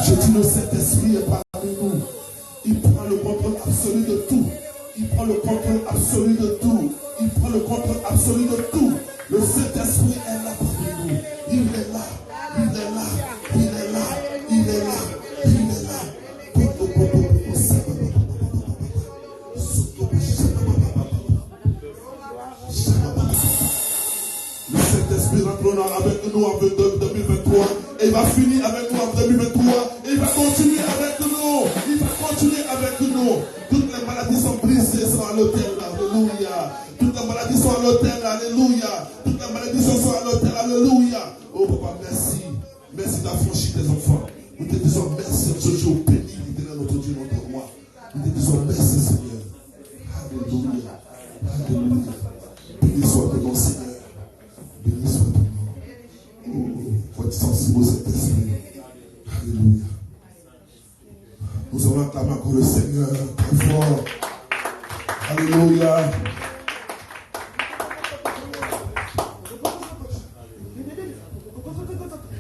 Je dis le Saint-Esprit est parmi nous. Il prend le contrôle absolu de tout. Il prend le contrôle absolu de tout. Il prend le contrôle absolu de tout. Le Saint-Esprit est là parmi nous. Il est là. Il est là. Il est là. Il est là. Il est là. Le Saint-Esprit rentrera avec nous en 2023 et il va finir avec nous en 2023 et il va continuer avec nous. Il va continuer avec nous. Toutes les maladies sont brisées, sont à l'autel. Alléluia. Toutes les maladies sont à l'autel. Alléluia. Toutes les maladies sont à l'autel. Alléluia. Oh papa, merci. Merci d'affranchir tes enfants. Nous te disons merci en ce jour béni, l'éternel notre Dieu, notre roi. Nous te disons merci Seigneur. Alléluia. Alléluia. Béni soit ton nom Seigneur. Béni soit ton nom. Oh, faut être sensible au Saint-Esprit. Alléluia. Nous allons acclamer encore le Seigneur très fort. Alléluia.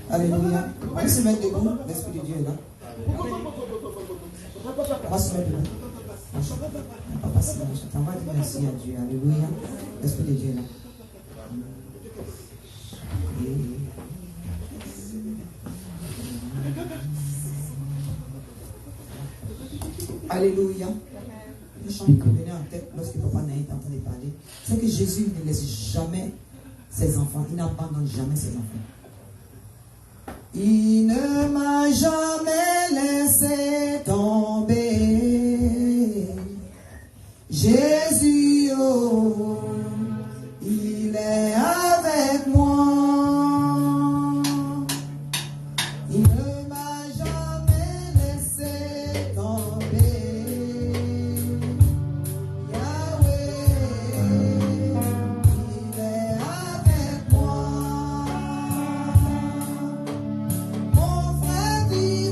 Alléluia. On va se mettre debout. L'Esprit de Dieu est là. On va se mettre debout. Papa, on va dire merci à Dieu. Alléluia. L'Esprit de Dieu est là. Alléluia. Le chant qui me venait en tête lorsque Papa Naït est en train de parler, c'est que Jésus ne laisse jamais ses enfants. Il n'abandonne jamais ses enfants. Il ne m'a jamais laissé tomber. Jésus, oh, il est avec moi. Il ne m'a jamais laissé tomber. Yahweh, il est avec moi. Mon frère dit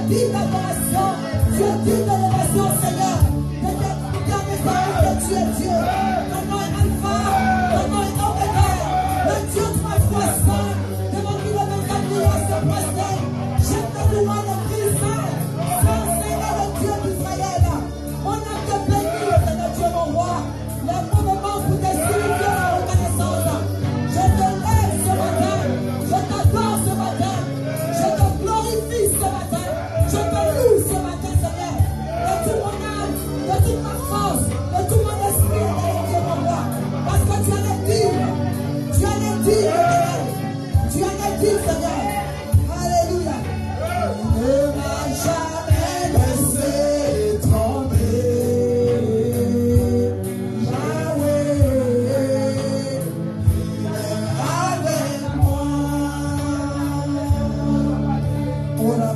es digne d'adoration. Tu es digne d'élévation, Seigneur. De tes paroles que tu es Dieu. Ton nom est Alpha, ton nom est Oméga. Le Dieu trois fois saint, devant qui le Messaire se prosterne. Jette le louange de Christ. Saint Seigneur, le Dieu d'Israël. Mon âme te bénit, Seigneur Dieu, mon roi. Les mots me manquent pour te signifier la reconnaissance. Je te lève ce matin. Je t'adore ce matin. Je te glorifie ce matin. Je te loue ce matin, Seigneur. De toute mon âme, de toute ma force, de tout mon esprit, Dieu, mon roi. Parce que tu en es digne. Tu en es digne, Seigneur. Tu en es digne, Seigneur. Alléluia. Ne m'a jamais laissé tomber. Yahweh, avec moi. Oh là,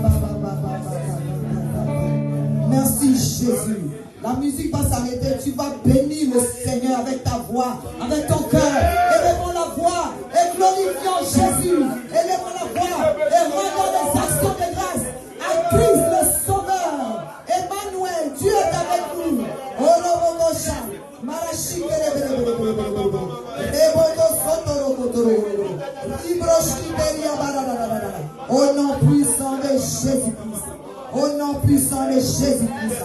merci Jésus. La musique va s'arrêter. Tu vas bénir le Seigneur avec ta voix, avec ton cœur. Élevons la voix et glorifions Jésus. Élevons la voix et rendons des actions de grâce à Christ le Sauveur. Emmanuel, Dieu est avec nous. Oh Robosha, Marachik, au nom puissant de Jésus-Christ. Au nom puissant de Jésus-Christ.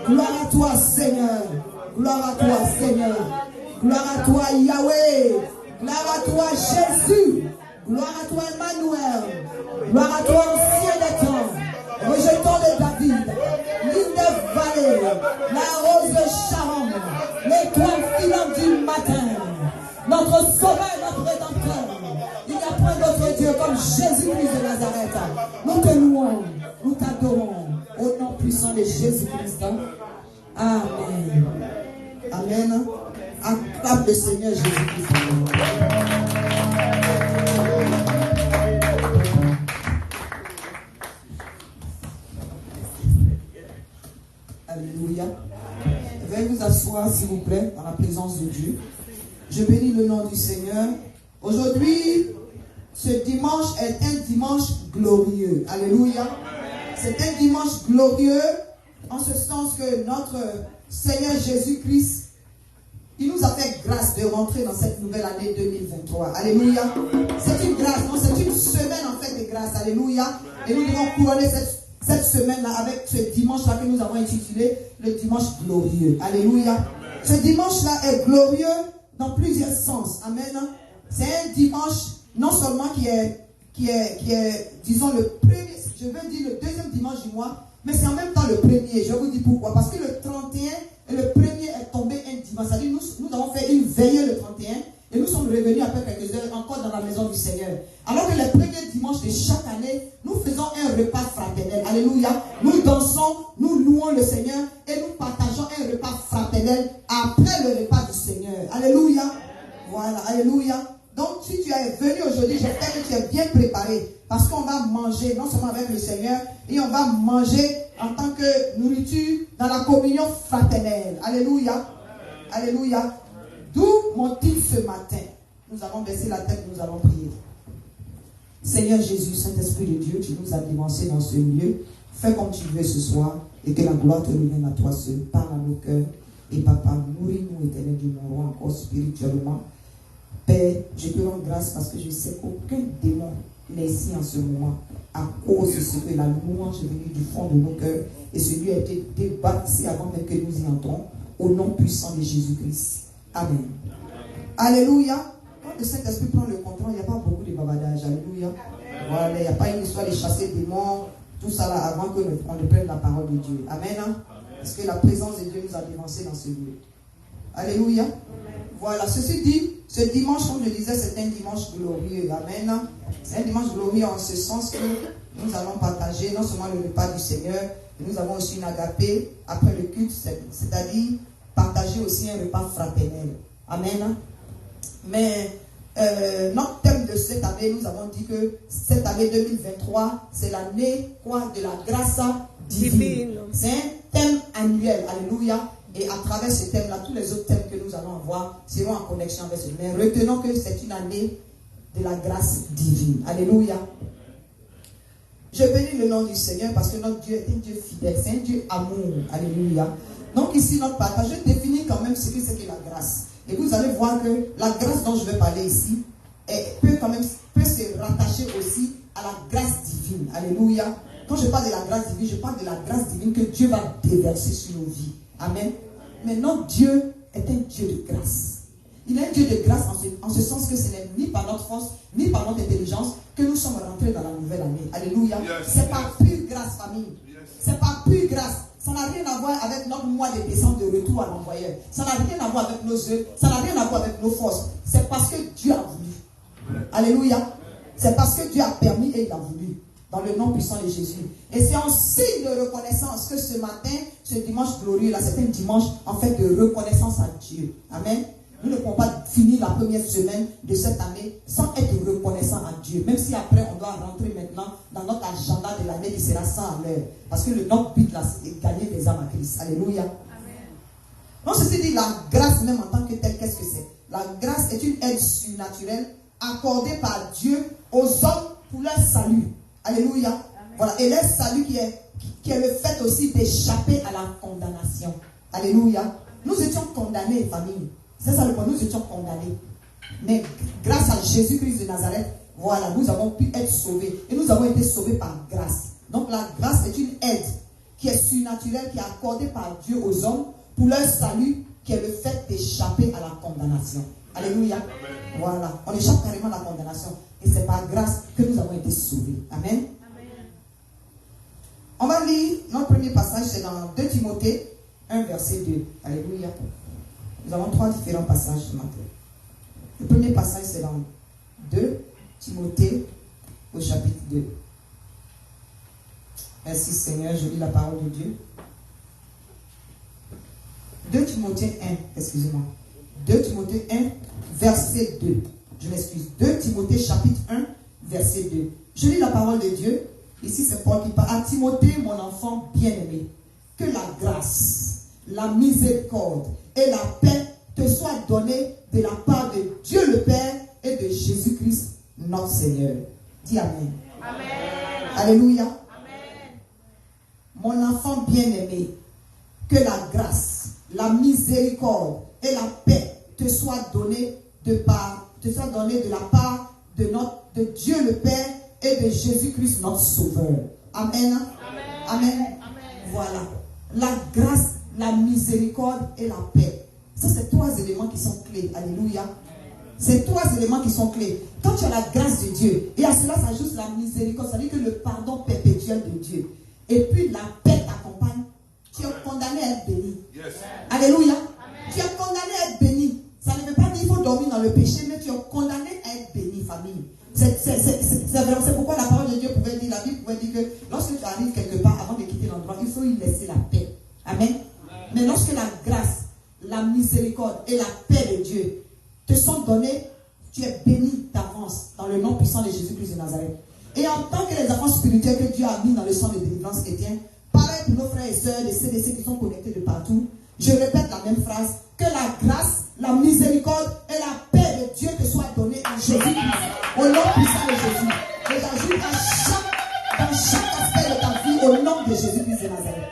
Gloire à toi, Seigneur. Gloire à toi, Seigneur. Gloire à toi, Yahweh. Gloire à toi, Jésus. Gloire à toi, Emmanuel. Gloire à toi, ancien des temps. Rejetant de David. L'île de vallée. La rose de Sharon. L'étoile filante du matin. Notre sauveur, notre rédempteur. Il n'y a point d'autre Dieu comme Jésus-Christ de Nazareth. Nous te louons. Nous t'adorons. Au nom puissant de Jésus-Christ. Amen. Amen. Acclame le Seigneur Jésus-Christ. Alléluia. Veuillez vous asseoir, s'il vous plaît, dans la présence de Dieu. Je bénis le nom du Seigneur. Aujourd'hui, ce dimanche est un dimanche glorieux. Alléluia. C'est un dimanche glorieux en ce sens que notre Seigneur Jésus-Christ, il nous a fait grâce de rentrer dans cette nouvelle année 2023. Alléluia. C'est une grâce, non, c'est une semaine en fait de grâce. Alléluia. Et nous devons couronner cette semaine-là avec ce dimanche-là que nous avons intitulé le dimanche glorieux. Alléluia. Ce dimanche-là est glorieux dans plusieurs sens. Amen. C'est un dimanche non seulement qui est, disons, le premier, je veux dire le deuxième dimanche du mois, mais c'est en même temps le premier. Je vous dis pourquoi. Parce que le 31 et le premier est tombé un dimanche. C'est-à-dire nous avons fait une veillée le 31 et nous sommes revenus après quelques heures encore dans la maison du Seigneur. Alors que le premier dimanche de chaque année, nous faisons un repas fraternel. Alléluia. Nous dansons, nous louons le Seigneur et nous partageons un repas fraternel après le repas du Seigneur. Alléluia. Voilà. Alléluia. Donc, si tu es venu aujourd'hui, j'espère que tu es bien préparé. Parce qu'on va manger, non seulement avec le Seigneur, et on va manger en tant que nourriture dans la communion fraternelle. Alléluia. Alléluia. D'où mon titre ce matin. Nous allons baisser la tête, nous allons prier. Seigneur Jésus, Saint-Esprit de Dieu, tu nous as dévancés dans ce lieu. Fais comme tu veux ce soir, et que la gloire te revienne à toi seul. Parle à nos cœurs. Et papa, nourris-nous, éternel du mon roi, encore spirituellement. Père, je te rends grâce parce que je sais qu'aucun démon n'est ici en ce moment à cause de ce que la louange est venue du fond de nos cœurs et celui a été débattu avant même que nous y entrons au nom puissant de Jésus-Christ. Amen. Alléluia. Quand le Saint-Esprit prend le contrôle, il n'y a pas beaucoup de bavardage. Alléluia. Voilà, il n'y a pas une histoire de chasser des démons, tout ça là avant qu'on ne prenne la parole de Dieu. Amen. Hein? Parce que la présence de Dieu nous a dévancés dans ce lieu. Alléluia. Voilà, ceci dit, ce dimanche, comme je disais, c'est un dimanche glorieux. Amen. C'est un dimanche glorieux en ce sens que nous allons partager non seulement le repas du Seigneur, mais nous avons aussi une agapée après le culte, c'est-à-dire partager aussi un repas fraternel. Amen. Mais notre thème de cette année, nous avons dit que cette année 2023, c'est l'année de la grâce divine. C'est un thème annuel. Alléluia. Et à travers ce thème-là, tous les autres thèmes que nous allons avoir seront en connexion avec ce. Mais retenons que c'est une année de la grâce divine. Alléluia. Je bénis le nom du Seigneur parce que notre Dieu est un Dieu fidèle, c'est un Dieu amour. Alléluia. Donc ici, notre partage, je définis quand même ce que c'est que la grâce. Et vous allez voir que la grâce dont je vais parler ici peut se rattacher aussi à la grâce divine. Alléluia. Quand je parle de la grâce divine, je parle de la grâce divine que Dieu va déverser sur nos vies. Amen. Mais notre Dieu est un Dieu de grâce. Il est un Dieu de grâce en ce sens que ce n'est ni par notre force, ni par notre intelligence que nous sommes rentrés dans la nouvelle année. Alléluia. C'est par pure grâce, famille. C'est par pure grâce. Ça n'a rien à voir avec notre mois de décembre de retour à l'envoyeur. Ça n'a rien à voir avec nos œuvres. Ça n'a rien à voir avec nos forces. C'est parce que Dieu a voulu. Alléluia. C'est parce que Dieu a permis et il a voulu. Dans le nom puissant de Jésus. Et c'est en signe de reconnaissance que ce matin, ce dimanche glorieux, là, c'est un dimanche en fait de reconnaissance à Dieu. Amen. Nous ne pouvons pas finir la première semaine de cette année sans être reconnaissant à Dieu. Même si après, on doit rentrer maintenant dans notre agenda de l'année qui sera 100 à l'heure. Parce que notre but là, c'est de gagner des âmes à Christ. Alléluia. Amen. Donc, ceci dit, la grâce même en tant que telle, qu'est-ce que c'est? La grâce est une aide surnaturelle accordée par Dieu aux hommes pour leur salut. Alléluia. Amen. Voilà. Et leur salut qui est le fait aussi d'échapper à la condamnation. Alléluia. Amen. Nous étions condamnés, famille. C'est ça le point, nous étions condamnés. Mais grâce à Jésus-Christ de Nazareth, voilà, nous avons pu être sauvés. Et nous avons été sauvés par grâce. Donc la grâce est une aide qui est surnaturelle, qui est accordée par Dieu aux hommes pour leur salut, qui est le fait d'échapper à la condamnation. Alléluia. Amen. Voilà, on échappe carrément à la condamnation. Et c'est par grâce que nous avons été sauvés. Amen. Amen. On va lire notre premier passage, c'est dans 2 Timothée 1, verset 2. Alléluia. Nous avons 3 différents passages ce matin. Le premier passage, c'est dans 2 Timothée au chapitre 2. Merci Seigneur, je lis la parole de Dieu. 2 Timothée 1, excusez-moi. 2 Timothée 1, verset 2. Je m'excuse. 2 Timothée chapitre 1, verset 2. Je lis la parole de Dieu. Ici, c'est Paul qui parle. À Timothée, mon enfant bien-aimé, que la grâce, la miséricorde et la paix te soient données de la part de Dieu le Père et de Jésus-Christ notre Seigneur. Dis Amen. Amen. Alléluia. Amen. Mon enfant bien-aimé, que la grâce, la miséricorde et la paix te soient données de la part de Dieu le Père et de Jésus-Christ notre Sauveur. Amen. Amen. Amen. Amen. Voilà. La grâce, la miséricorde et la paix. Ça, c'est 3 éléments qui sont clés. Alléluia. C'est 3 éléments qui sont clés. Quand tu as la grâce de Dieu, et à cela s'ajoute la miséricorde, c'est-à-dire que le pardon perpétuel de Dieu. Et puis la paix t'accompagne. Tu es condamné à être béni. Yes. Alléluia. Amen. Tu es condamné à être béni. Ça ne veut pas dire qu'il faut dormir dans le péché, mais tu es condamné à être béni, famille. C'est pourquoi la parole de Dieu pouvait dire, la Bible pouvait dire que lorsque tu arrives quelque part, avant de quitter l'endroit, il faut y laisser la paix. Amen. Mais lorsque la grâce, la miséricorde et la paix de Dieu te sont données, tu es béni d'avance dans le nom puissant de Jésus-Christ de Nazareth. Et en tant que les enfants spirituels que Dieu a mis dans le sang de délivrance chrétien, pareil pour nos frères et sœurs, les CDC qui sont connectés de partout, je répète la même phrase, que la grâce, la miséricorde et la paix de Dieu te soient données en Jésus-Christ, au nom puissant de Jésus. Et j'ajoute dans chaque aspect de ta vie, au nom de Jésus-Christ de Nazareth.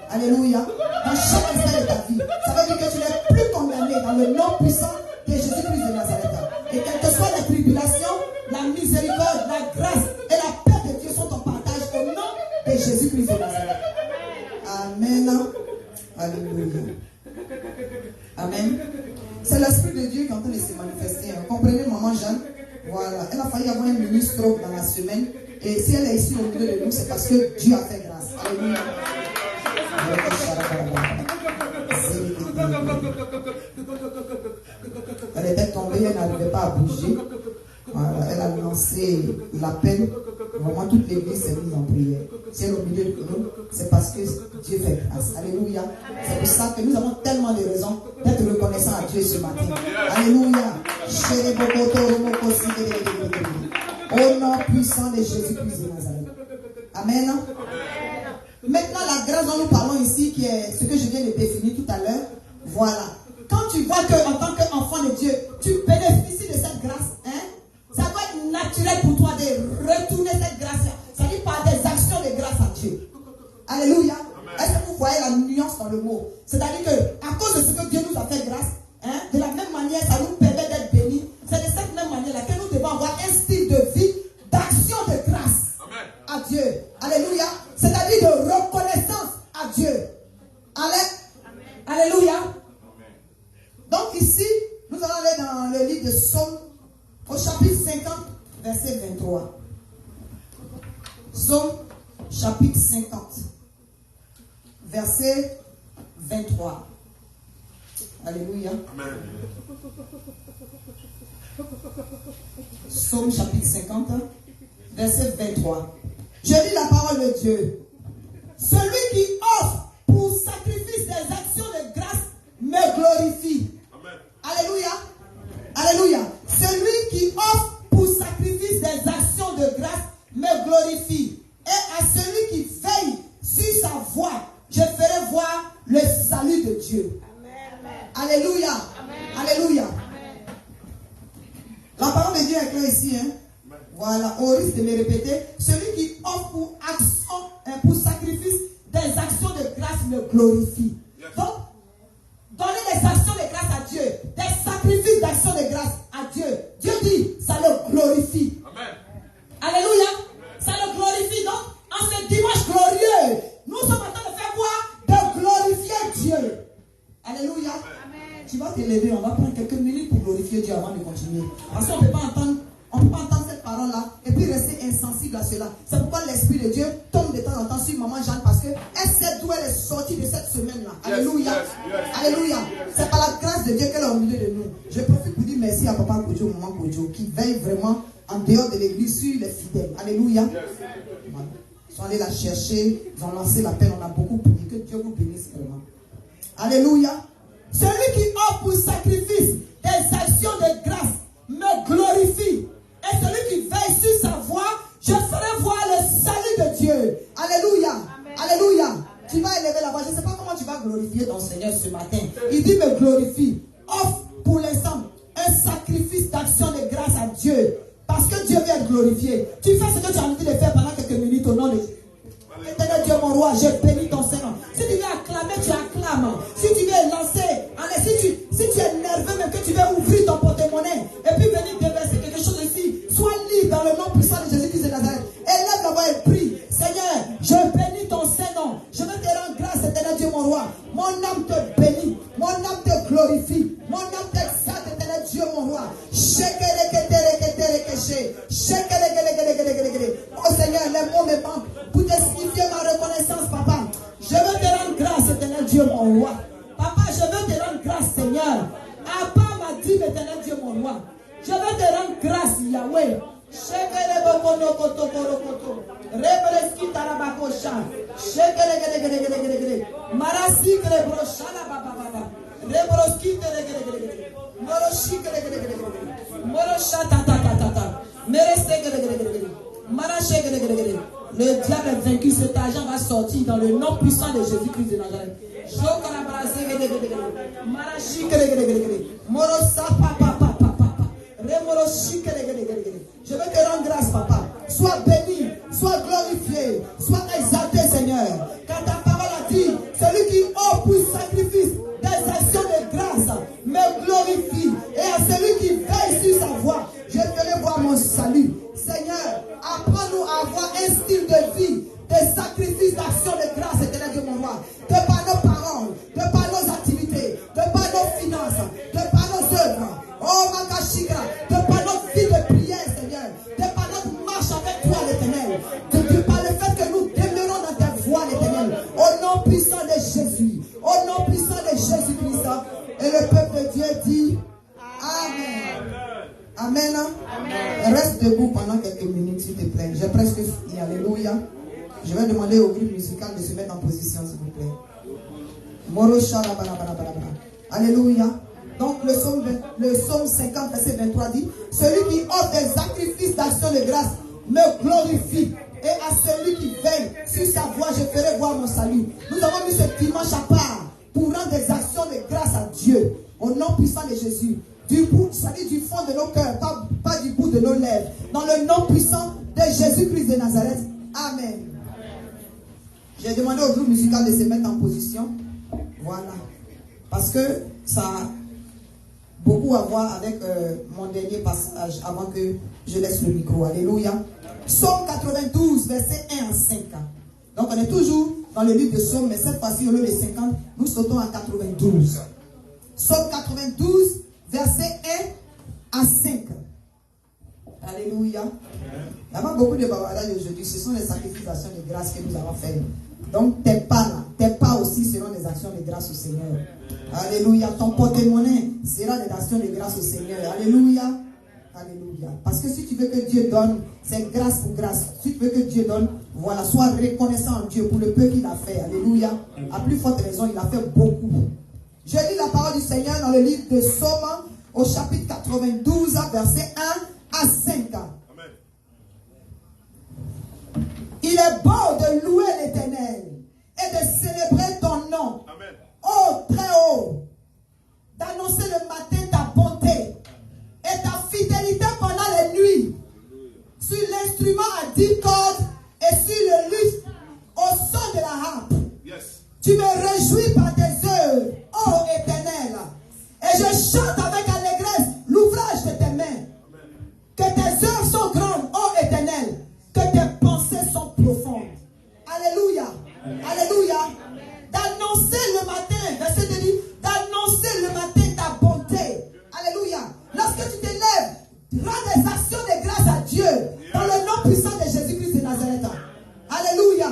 Alléluia. Dans chaque aspect de ta vie. Ça veut dire que tu n'es plus condamné dans le nom puissant de Jésus-Christ de Nazareth. Et quelles que soient les tribulations, la miséricorde, la grâce et la paix de Dieu sont en partage au nom de Jésus-Christ de Nazareth. Amen. Alléluia. Amen. C'est l'Esprit de Dieu qui est en train de se manifester. Vous comprenez, maman Jeanne? Voilà. Elle a failli avoir un ministre dans la semaine. Et si elle est ici au milieu de nous, c'est parce que Dieu a fait grâce. Alléluia. Elle était tombée, elle n'arrivait pas à bouger. Voilà, elle a lancé l'appel. Vraiment, toute l'église s'est mise en prière. Si elle est au milieu de nous, c'est parce que Dieu fait grâce. Alléluia. C'est pour ça que nous avons tellement de raisons d'être reconnaissants à Dieu ce matin. Alléluia. Au nom puissant de Jésus-Christ de Nazareth. Amen. Maintenant, la grâce dont nous parlons ici, qui est ce que je viens de définir tout à l'heure, voilà. Quand tu vois qu'en tant qu'enfant de Dieu, tu bénéficies de cette grâce, hein, ça doit être naturel pour toi de retourner cette grâce. Ça dit par des Alléluia. Est-ce que vous voyez la nuance dans le mot? C'est-à-dire que à cause de ce que Dieu nous a fait grâce, de la même manière, ça nous permet d'être bénis. C'est de cette même manière-là que nous devons avoir un style de vie d'action de grâce à Dieu. Alléluia. C'est-à-dire de reconnaissance à Dieu. Alléluia. Donc ici, nous allons aller dans le livre de Psaume au chapitre 50, verset 23. Psaume chapitre 50, verset 23. Alléluia. Amen. Psaume chapitre 50, verset 23. Je lis la parole de Dieu. Celui qui offre pour sacrifice des actions de grâce me glorifie. Amen. Alléluia. Alléluia. Celui qui offre pour sacrifice des actions de grâce me glorifie. Et à celui qui veille sur sa voie, je ferai voir le salut de Dieu. Amen. Alléluia. Amen. Alléluia. Amen. La parole de Dieu est claire ici. Voilà, au risque de me répéter, celui qui offre pour sacrifice des actions de grâce me glorifie. Yes. Donc, donner des actions de grâce à Dieu, des sacrifices d'actions de grâce à Dieu. Dieu dit, ça le glorifie. Amen. Alléluia. Amen. Ça le glorifie. Donc, en ce dimanche glorieux, nous sommes en train de faire quoi? De glorifier Dieu. Alléluia. Amen. Tu vas te lever, on va prendre quelques minutes pour glorifier Dieu avant de continuer. Parce qu'on ne peut pas entendre cette parole-là et puis rester insensible à cela. C'est pourquoi l'Esprit de Dieu tombe de temps en temps sur Maman Jeanne, parce qu'elle sait d'où elle est sortie de cette semaine-là. Alléluia. Alléluia. C'est par la grâce de Dieu qu'elle est au milieu de nous. Je profite pour dire merci à Papa Kojo, Maman Kojo, qui veille vraiment en dehors de l'église sur les fidèles. Alléluia. Voilà. Ils sont allés la chercher, ils ont lancé l'appel, on a beaucoup prié. Que Dieu vous bénisse vraiment. Alléluia. Celui qui offre pour sacrifice des actions de grâce me glorifie. Et celui qui veille sur sa voie, je ferai voir le salut de Dieu. Alléluia. Amen. Alléluia. Amen. Tu vas élever la voix. Je ne sais pas comment tu vas glorifier ton Seigneur ce matin. Il dit me glorifie. Offre pour l'instant un sacrifice d'action de grâce à Dieu. Parce que Dieu veut être glorifié. Tu fais ce que tu as envie de faire pendant quelques minutes au nom de Éternel Dieu mon roi, je bénis ton Seigneur. Si tu veux acclamer, tu acclames. Si tu veux lancer, si tu es nerveux, même que tu veux ouvrir ton porte-monnaie et puis venir déverser quelque chose ici, sois libre dans le nom puissant de Jésus-Christ de Nazareth. Élève la voix et prie. Seigneur, je bénis ton Saint-Nom. Je veux te rendre grâce, Éternel Dieu mon roi. Mon âme te bénit. Mon âme te glorifie. Mon âme t'exalte, Éternel Dieu mon roi. Oh Seigneur, les mots me manquent pour te signifier ma reconnaissance, papa. Je veux te rendre grâce, Éternel Dieu mon roi. Papa, je veux te rendre grâce, Seigneur. Abba m'a dit, Éternel Dieu mon roi. Je veux te rendre grâce, Yahweh. Le diable est vaincu, cet argent va sortir dans le nom puissant de Jésus-Christ de Nazareth. Je veux te rendre grâce, papa. Sois béni, sois glorifié, sois exalté, Seigneur. Car ta parole a dit, celui qui offre pour sacrifice des actions de grâce me glorifie. Et à celui qui veille sur sa voie, je ferai voir mon salut. Seigneur, apprends-nous à avoir un style de vie, des sacrifices d'actions de grâce, Éternel Dieu mon roi. De par nos paroles, de par nos activités, de par nos finances, de par nos œuvres. Oh, Makashika, de par notre vie de prière, Seigneur, de par notre marche avec toi, l'Éternel, de par le fait que nous demeurons dans ta voie, l'Éternel, au nom puissant de Jésus, au nom puissant de Jésus-Christ. Et le peuple de Dieu dit Amen. Amen. Amen. Reste debout pendant quelques minutes, s'il te plaît. J'ai presque fini. Alléluia. Je vais demander au groupe musical de se mettre en position, s'il vous plaît. Alléluia. Donc le psaume 50, verset 23 dit, celui qui offre des sacrifices d'action de grâce me glorifie. Et à celui qui veille sur sa voie, je ferai voir mon salut. Nous avons mis ce dimanche à part pour rendre des actions de grâce à Dieu. Au nom puissant de Jésus. Du bout, ça dit du fond de nos cœurs, pas du bout de nos lèvres. Dans le nom puissant de Jésus-Christ de Nazareth. Amen. J'ai demandé au groupe musical de se mettre en position. Voilà. Parce que ça a beaucoup à voir avec mon dernier passage avant que je laisse le micro. Alléluia. Psaume 92, verset 1 à 5. Donc on est toujours dans le livre de Psaume, mais cette fois-ci au lieu de 50, nous sautons à 92. Psaume 92, verset 1 à 5. Alléluia. Il n'y a pas beaucoup de bavardage aujourd'hui. Ce sont les sacrifices d'actions de grâce que nous avons fait. Donc tes pas là, tes pas aussi seront des actions de grâce au Seigneur. Alléluia. Ton porte-monnaie sera des actions de grâce au Seigneur. Alléluia. Alléluia. Parce que si tu veux que Dieu donne, c'est grâce pour grâce. Si tu veux que Dieu donne, voilà, sois reconnaissant en Dieu pour le peu qu'il a fait. Alléluia. À plus forte raison, il a fait beaucoup. Je lis la parole du Seigneur dans le livre de Psaume au chapitre 92, verset 1 à 5. Amen. Il est bon de louer l'Éternel et de célébrer ton nom. Amen. Oh, très haut, d'annoncer le matin ta bonté et ta fidélité pendant les nuits, sur l'instrument à 10 cordes et sur le luth au son de la harpe. Yes. Tu me réjouis par tes œuvres, ô Éternel, et je chante avec allégresse l'ouvrage de tes mains. Amen. Que tes œuvres sont grandes, ô Éternel, que tes pensées sont profondes. Alléluia. Amen. Alléluia. Amen. D'annoncer le matin, verset 2 dit, d'annoncer le matin ta bonté. Alléluia. Lorsque tu t'élèves, rends des actions de grâce à Dieu dans le nom puissant de Jésus-Christ de Nazareth. Alléluia.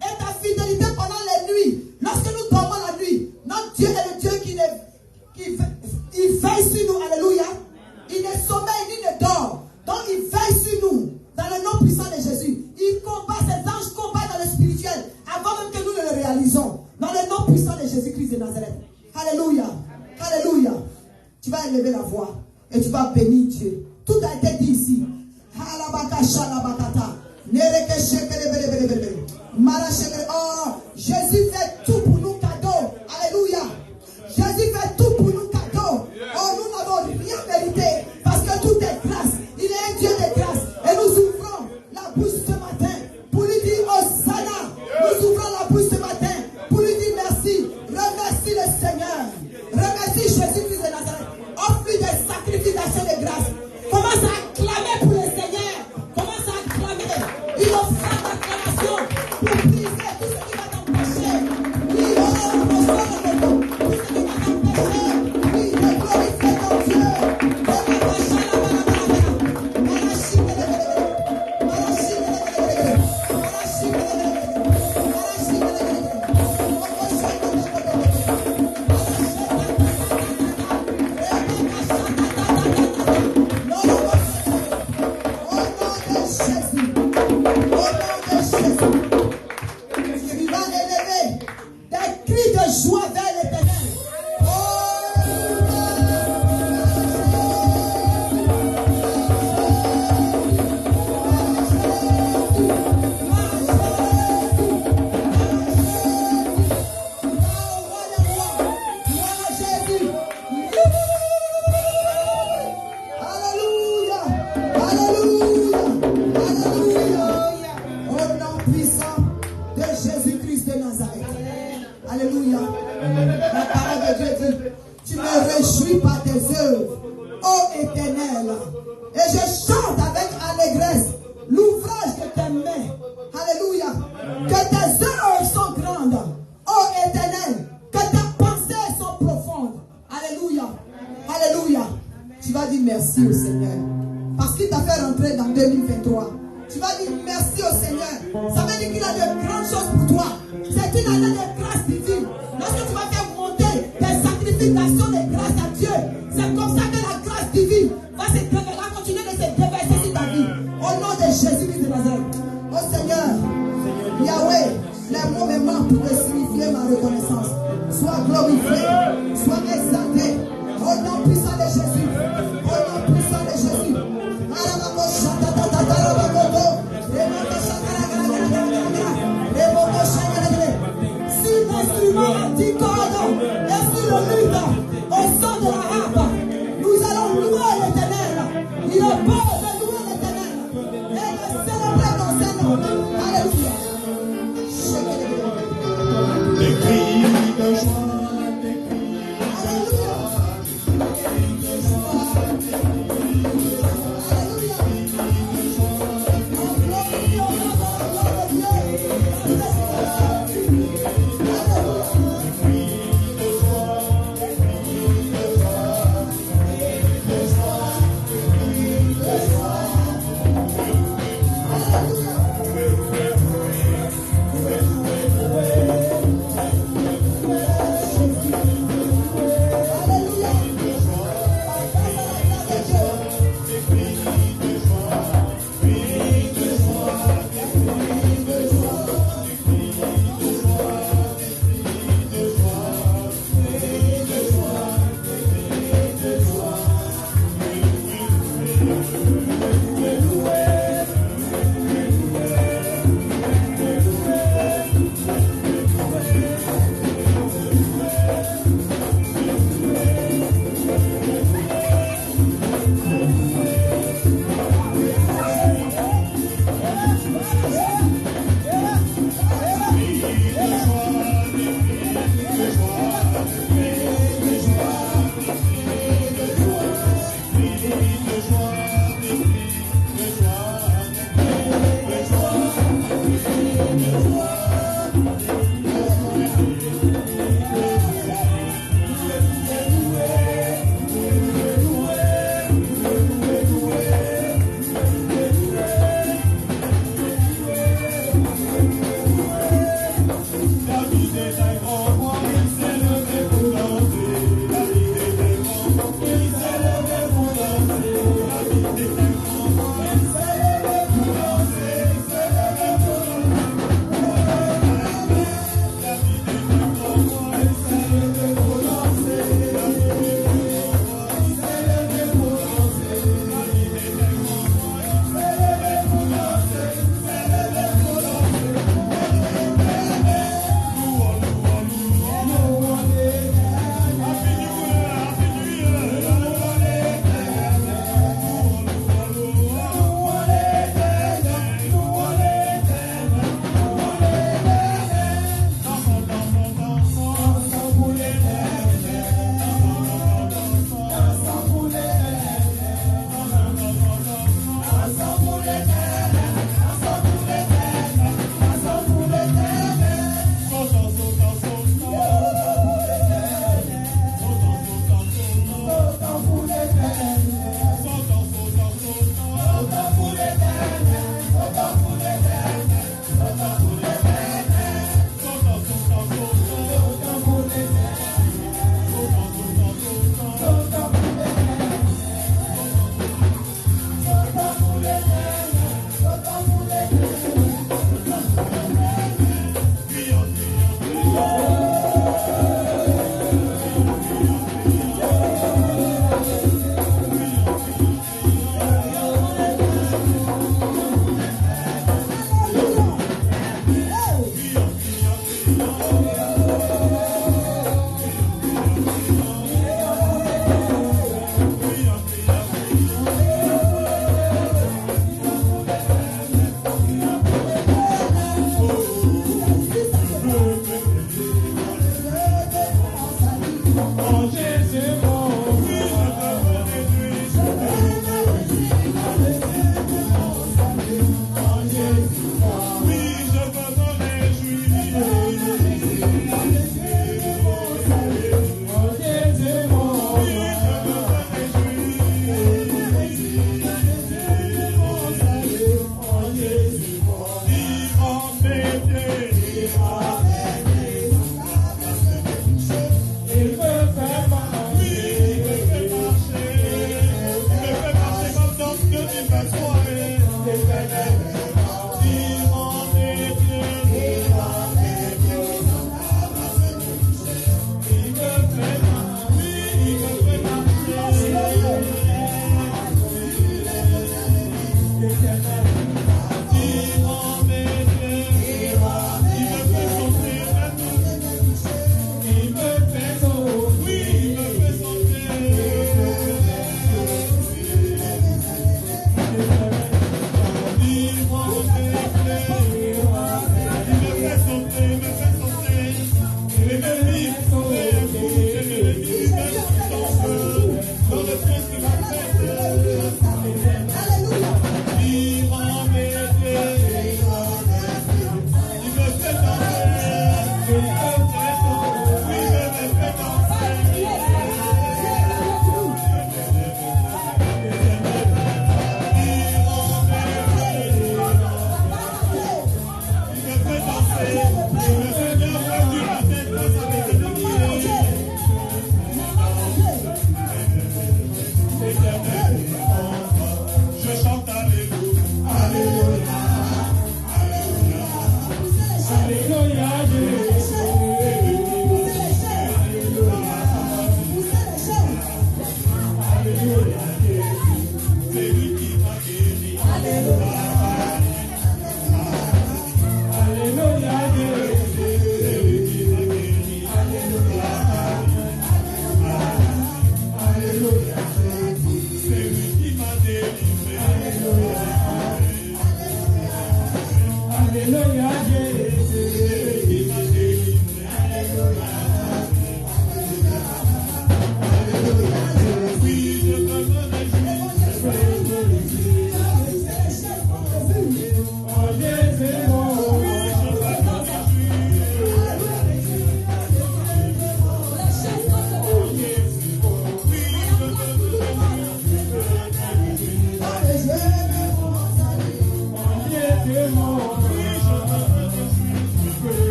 Et ta fidélité pendant les nuits. Lorsque nous dormons la nuit, notre Dieu est le Dieu il veille sur nous. Alléluia. Il ne sommeille ni ne dort. Donc il veille sur nous dans le nom puissant de Jésus. Il combat, ses anges combattent dans le spirituel avant même que nous ne le réalisons. Dans le nom puissant de Jésus-Christ de Nazareth. Alléluia. Alléluia. Tu vas élever la voix et tu vas bénir Dieu. Tout a été dit ici. Oh, Jésus fait tout pour nous cadeau. Alléluia. Jésus fait tout pour nous cadeau. Oh, nous n'avons rien mérité parce que tout est grâce. Il est un Dieu de grâce. Et nous ouvrons la bouche ce matin pour lui dire Hosanna. Nous ouvrons la bouche ce matin pour lui dire merci. Remercie le Seigneur. Remercie Jésus-Christ de Nazareth. Offre-lui des sacrifices d'action de grâce. Commence à acclamer pour le Seigneur. Commence à acclamer. Il offre d'acclamation pour briser tout ce qui va t'empêcher. Oui, oh, reçois le tout ce qui va t'empêcher. Oui, de glorifier ton Dieu.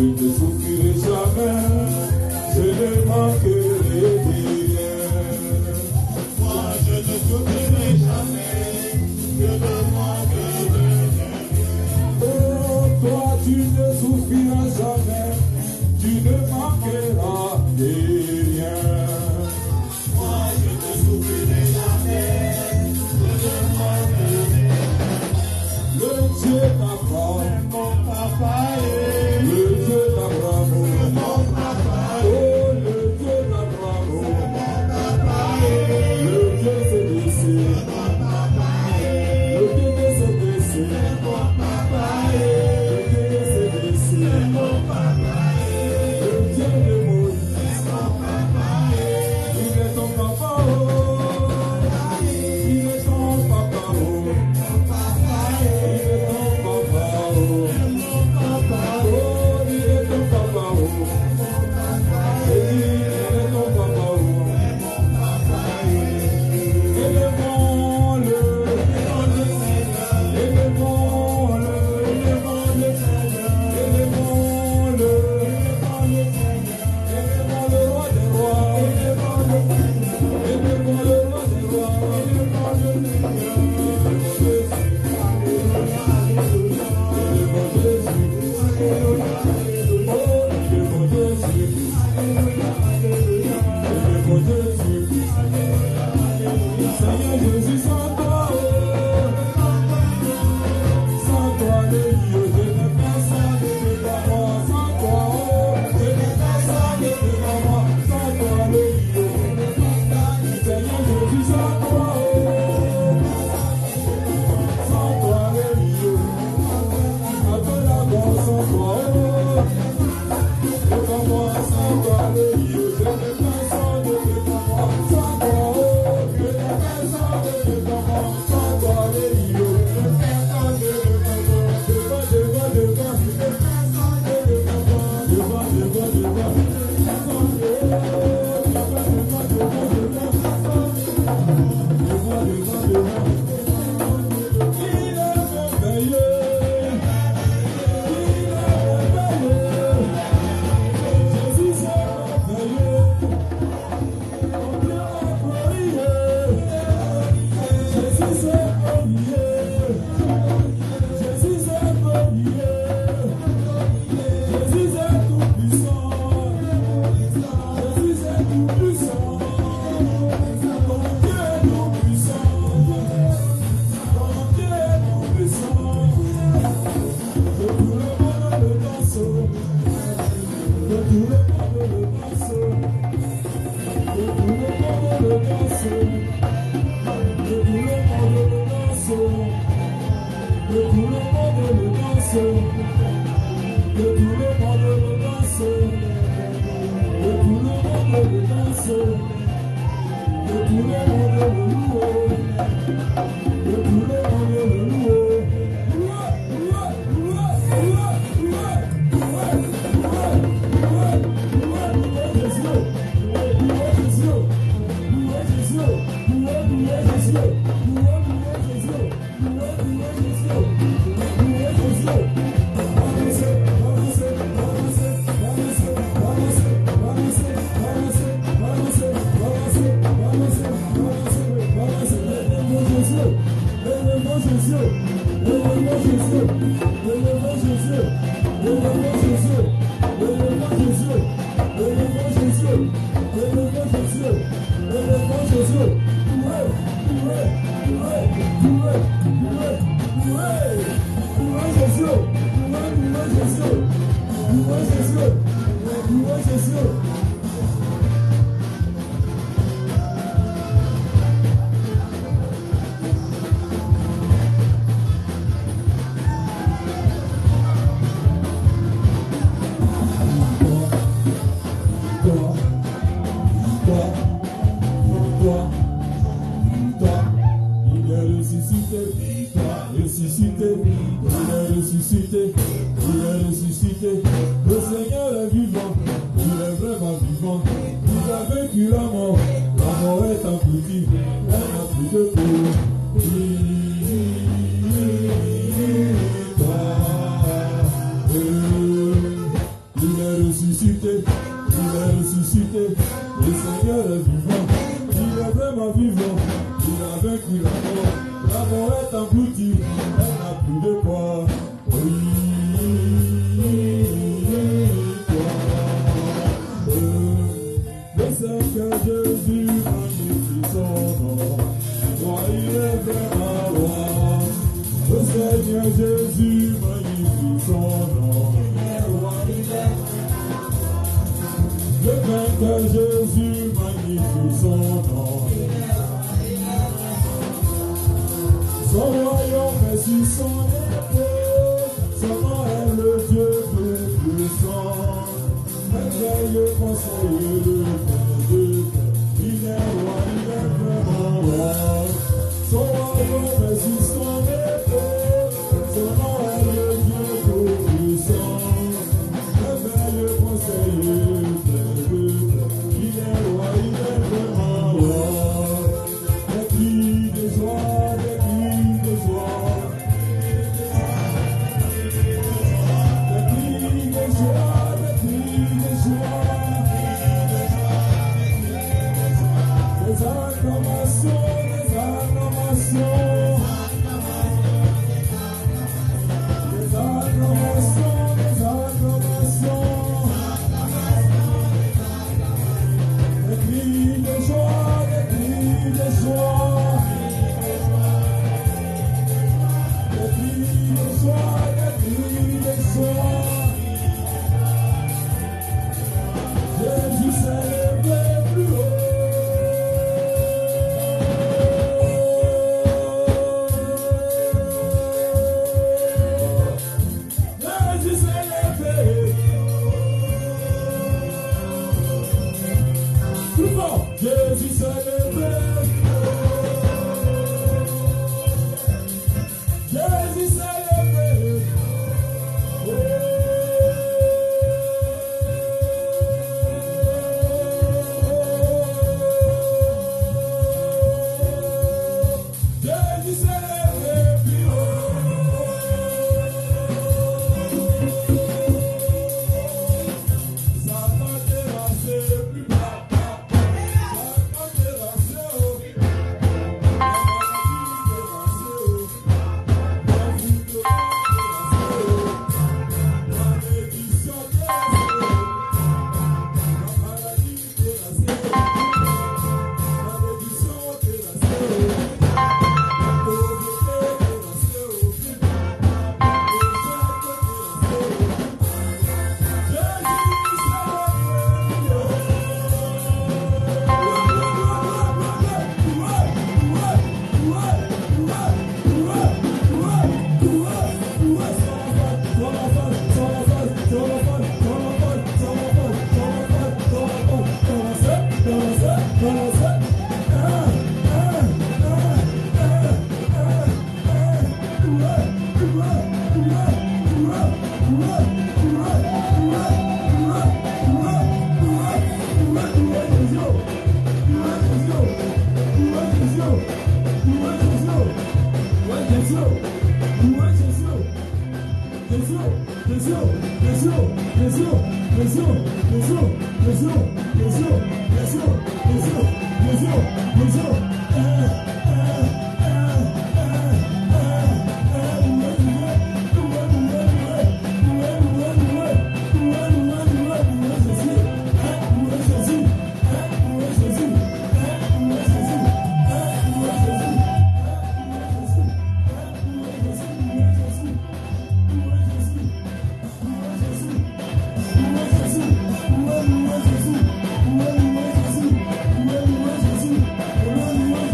je ne souffrirai jamais, je ne manquerai rien. Moi, je ne souffrirai jamais, je ne manquerai rien. Oh, toi, tu ne souffriras jamais, tu ne manqueras de rien. Moi, je ne souffrirai jamais, je ne manquerai rien. Le Dieu d'Abraham, mon papa est. Le Dieu d'Abraham, mon papa est. Oh, le Dieu d'Abraham, mon papa est. Le Dieu CDC, mon papa est. Le Dieu de CDC, mon papa est. Le Dieu de CDC, mon papa est. Le Dieu de Moïse, mon papa est. Il est ton papa, oh. Il est ton papa, oh. ressuscité, il est ressuscité. Le Seigneur est vivant, il est vraiment ressuscité. Le Seigneur est vivant, il est vraiment vivant. Il a vaincu la mort. La mort est engloutie, elle n'a plus de poids. Oui, je sais que Jésus magnifie son nom. Roi, il est vraiment roi. Le Seigneur Jésus magnifie son nom. Le vainqueur Jésus magnifie son nom. Son royaume est sur son épaule. Son nom est le Dieu tout-puissant. Merveilleux conseiller, le Père de paix. Il est roi, il est vraiment roi. Son royaume est sur son épaule. Son nom est le Dieu tout-puissant. Merveilleux conseiller, le Père de paix. Il est roi, il est vraiment roi. Des cris de joie, des cris de joie. Des cris de joie, des cris de joie. Des acclamations, des acclamations. Des acclamations, des acclamations. Des cris de joie, des cris de joie. Des cris de joie, des cris de joie. Jésus s'est levé plus haut. Jésus s'est levé. Plus fort. Jésus s'est levé. Jésus s'est levé. Jésus s'est levé plus haut. Satan terrassé plus bas. Satan terrassé haut. La maladie terrassé haut. La foudre terrassé haut. La malédiction terrassé haut. La maladie terrassé haut. La malédiction terrassé haut. La pauvreté terrassé haut. Le diable terrassé haut.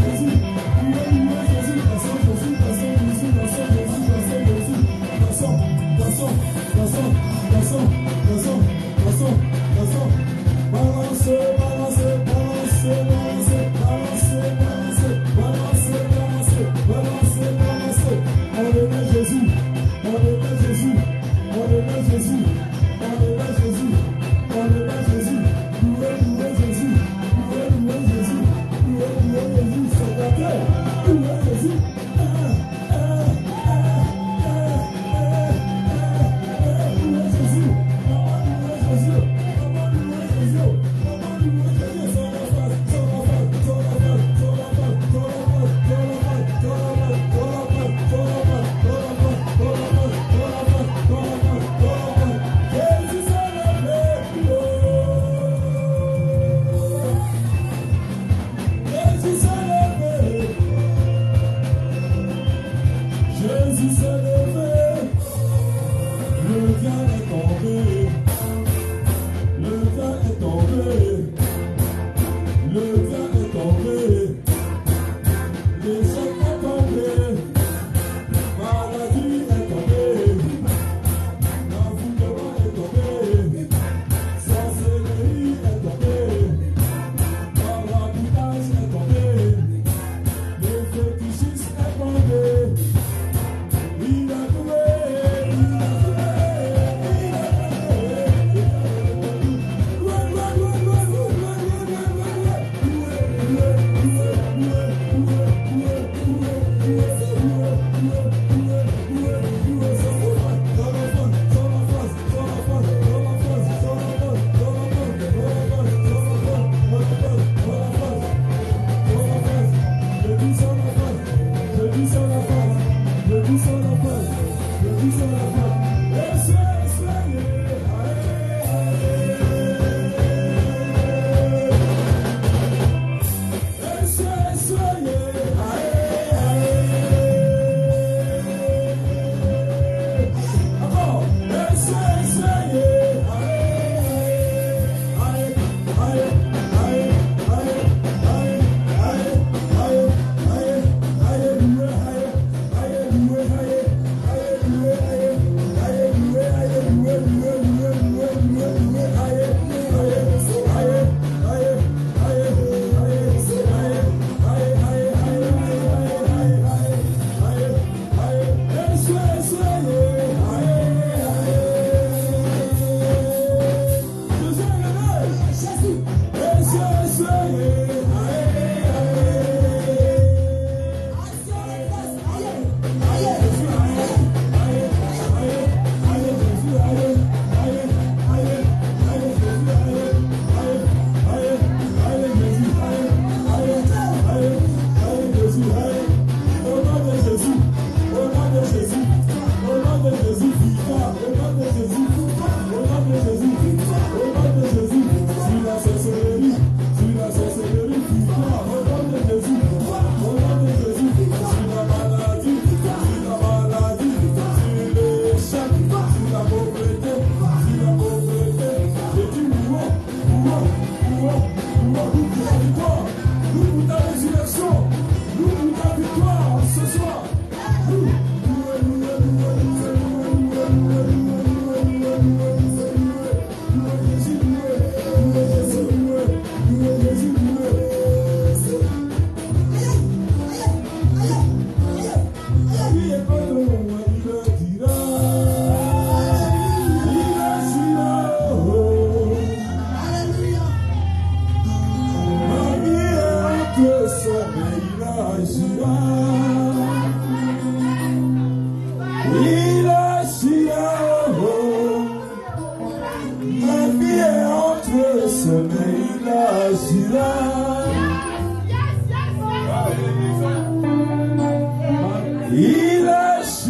Jésus, Ma vie est entre ses mains, il agira. Il agira.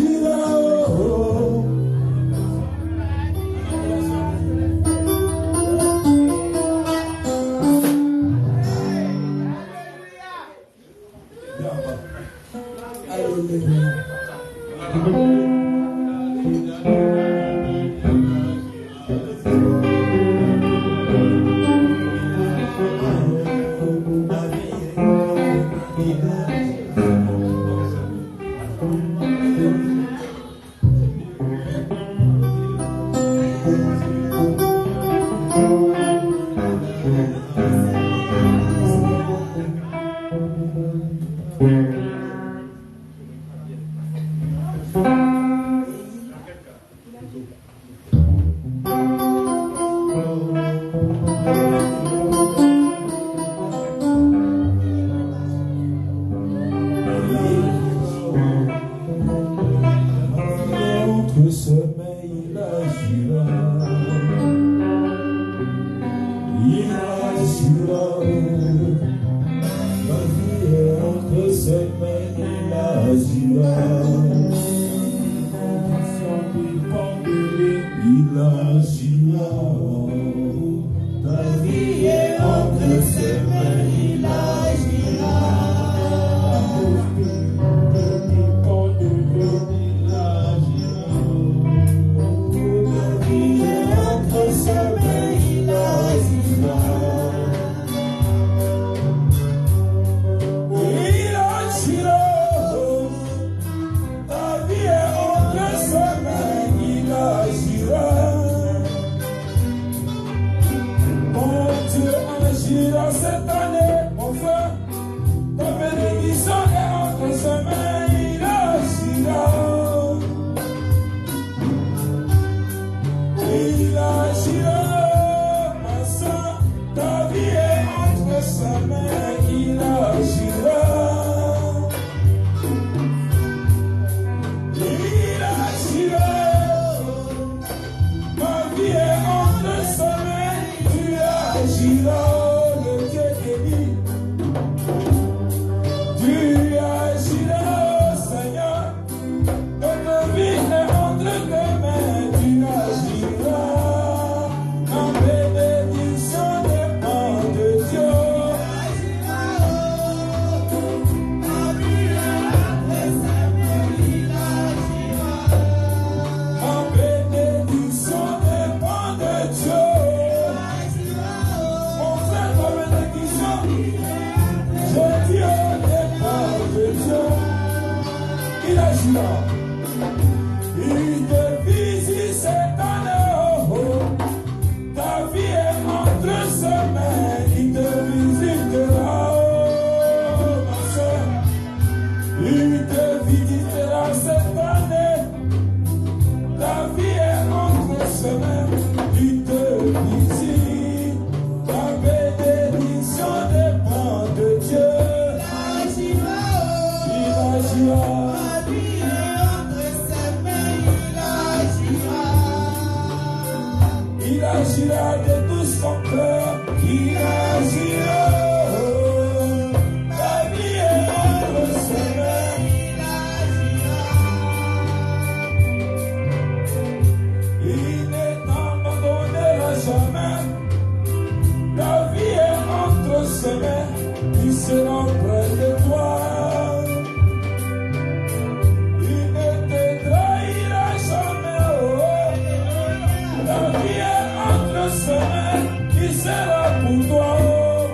Qui sera pour toi,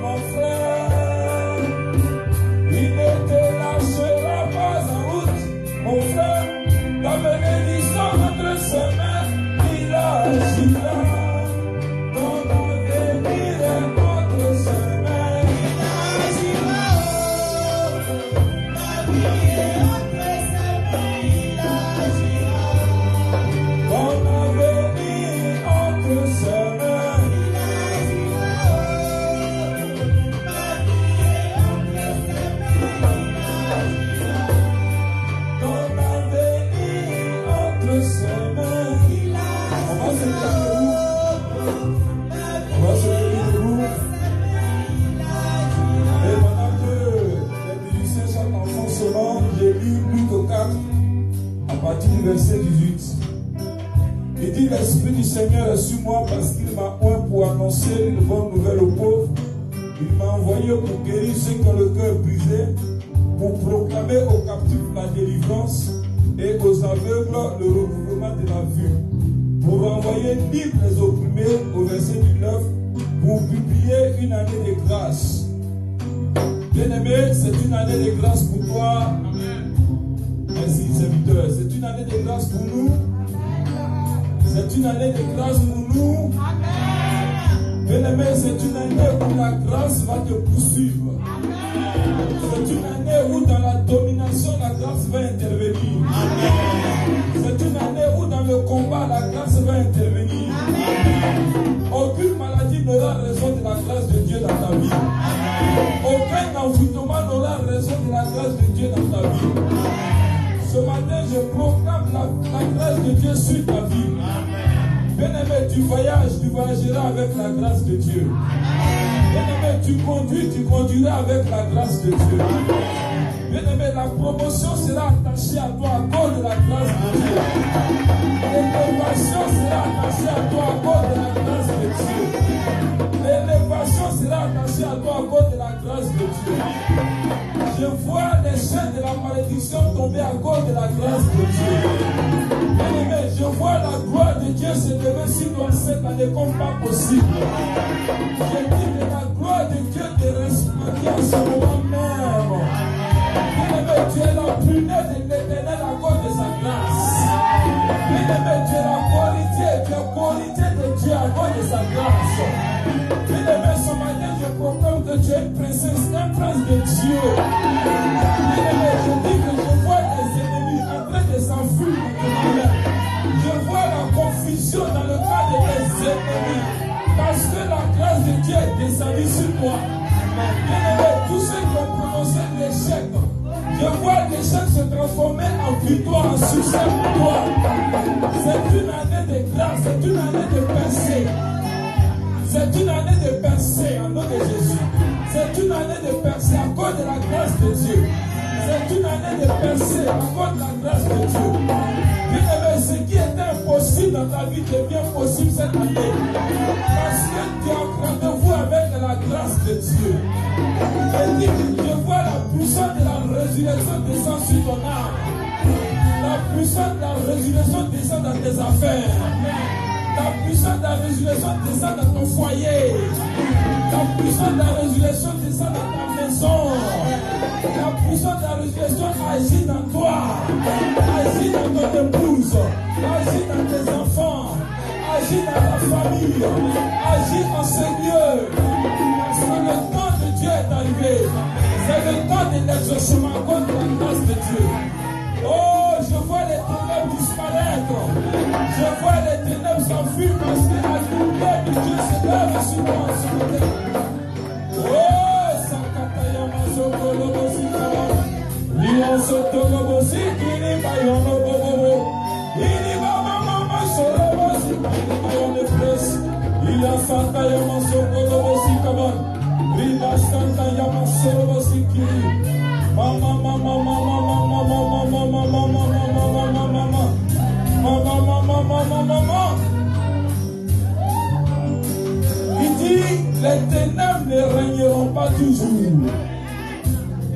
mon frère? l'Esprit du Seigneur est sur moi parce qu'il m'a oint pour annoncer une bonne nouvelle aux pauvres. Il m'a envoyé pour guérir ceux qui ont le cœur brisé, pour proclamer aux captifs la délivrance et aux aveugles le recouvrement de la vue, pour envoyer libres les opprimés au verset du 9, pour publier une année de grâce. Bien-aimé, c'est une année de grâce pour toi. Merci, serviteur. C'est une année de grâce pour nous. C'est une année de grâce pour nous. Bien-aimé, c'est une année où la grâce va te poursuivre. C'est une année où dans la domination, la grâce va intervenir. C'est une année où dans le combat, la grâce va intervenir. Aucune maladie n'aura raison de la grâce de Dieu dans ta vie. Aucun envoûtement n'aura raison de la grâce de Dieu dans ta vie. Ce matin, je proclame la grâce de Dieu sur ta vie. Bien-aimé, tu voyageras avec la grâce de Dieu. Bien-aimé, tu conduiras avec la grâce de Dieu. Bien-aimé, la promotion sera attachée à toi à cause de la grâce de Dieu. L'élévation sera attachée à toi à cause de la grâce de Dieu. L'élévation sera attachée à toi à cause de la grâce de Dieu. Je vois les chaînes de la malédiction tomber à cause de la grâce de Dieu. Bien-aimé, je vois la gloire de Dieu se lever sur toi cette année comme pas possible. Je dis que la gloire de Dieu te respecte à ce moment même. Bien-aimé, tu es la prunelle de l'Éternel à cause de sa grâce. Bien-aimé, tu es la qualité de Dieu à cause de sa grâce. Bien-aimé, ce matin, je proclame que tu es une princesse, un prince de Dieu. Bien-aimé, je dis que je vois les ennemis en train de s'enfuir. Je vois la confusion dans le cas de tes ennemis. Parce que la grâce de Dieu est descendue sur toi. Bien-aimé, tous ceux qui ont prononcé l'échec, je vois l'échec se transformer en victoire, en succès pour toi. C'est une année de grâce, c'est une année de percée. C'est une année de percée en nom de Jésus. C'est une année de percée à cause de la grâce de Dieu. C'est une année de percée à cause de la grâce de Dieu. Bien-aimé, ce qui était impossible dans ta vie devient possible cette année. Parce que tu es en rendez-vous avec la grâce de Dieu. Et je vois la puissance de la résurrection descend sur ton âme. La puissance de la résurrection descend dans tes affaires. La puissance de la résurrection descend dans ton foyer. La puissance de la résurrection descend dans ta maison. La puissance de la résurrection agit dans toi. Agit dans ton épouse. Agit dans tes enfants. Agit dans ta famille. Agit en ce lieu. Parce que le temps de Dieu est arrivé. C'est le temps de l'exaucement à cause de la grâce de Dieu. Oh, je vois les ténèbres disparaître. Je vois les ténèbres s'enfuir parce que la lumière de Dieu se lève sur moi ce matin. Oh, Sakatayama Sokolobo Sikaba. Lion Sotolobo Sikini Bayono Bobo. Ini Mama Mama Solobo Sikini Bayono Press. Lion Santayama Sokolobo Sikaba. Riba Santayama Solobo Sikini. Mama, mama, mama, mama, mama, mama, mama, mama, mama, mama. Il dit, les ténèbres ne régneront pas toujours.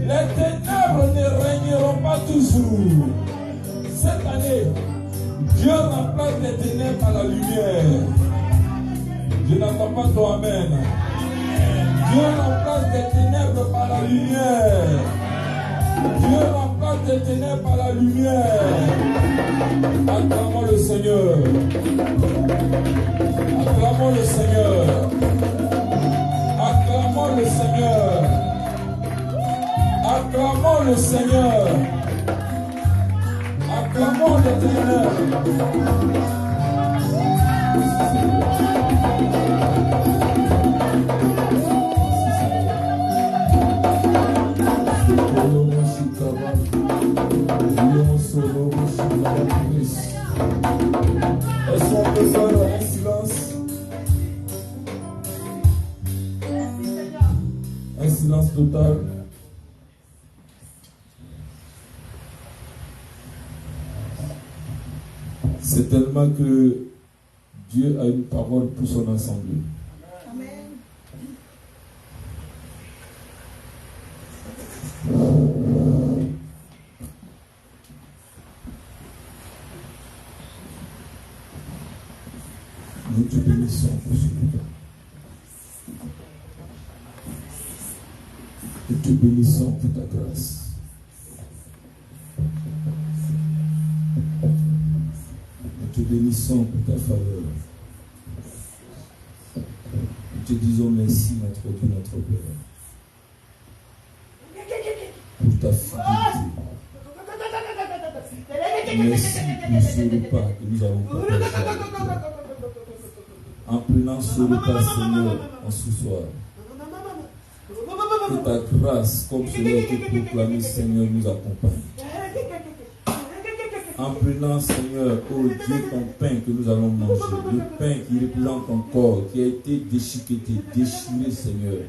Les ténèbres ne régneront pas toujours. Cette année, Dieu remplace les ténèbres par la lumière. Je n'entends pas ton amen. Dieu remplace les ténèbres par la lumière. Dieu remplace les ténèbres par la lumière. Acclamons le Seigneur. Acclamons le Seigneur. Acclamons le Seigneur. Acclamons le Seigneur. Acclamons l'Éternel. Est-ce qu'on peut faire un silence? Un silence total. C'est tellement que Dieu a une parole pour son assemblée. Amen. Nous te bénissons pour ce temps. Nous te bénissons pour ta grâce. Nous te bénissons pour ta faveur. Nous te disons merci, notre Dieu, notre Père, pour ta fidélité. Merci pour ce repas que nous avons partagé avec toi. En prenant ce repas, Seigneur, en ce soir, que ta grâce, comme cela a été proclamé, Seigneur, nous accompagne. En prenant, Seigneur, oh Dieu, ton pain que nous allons manger, le pain qui représente ton corps, qui a été déchiqueté, déchiré, Seigneur,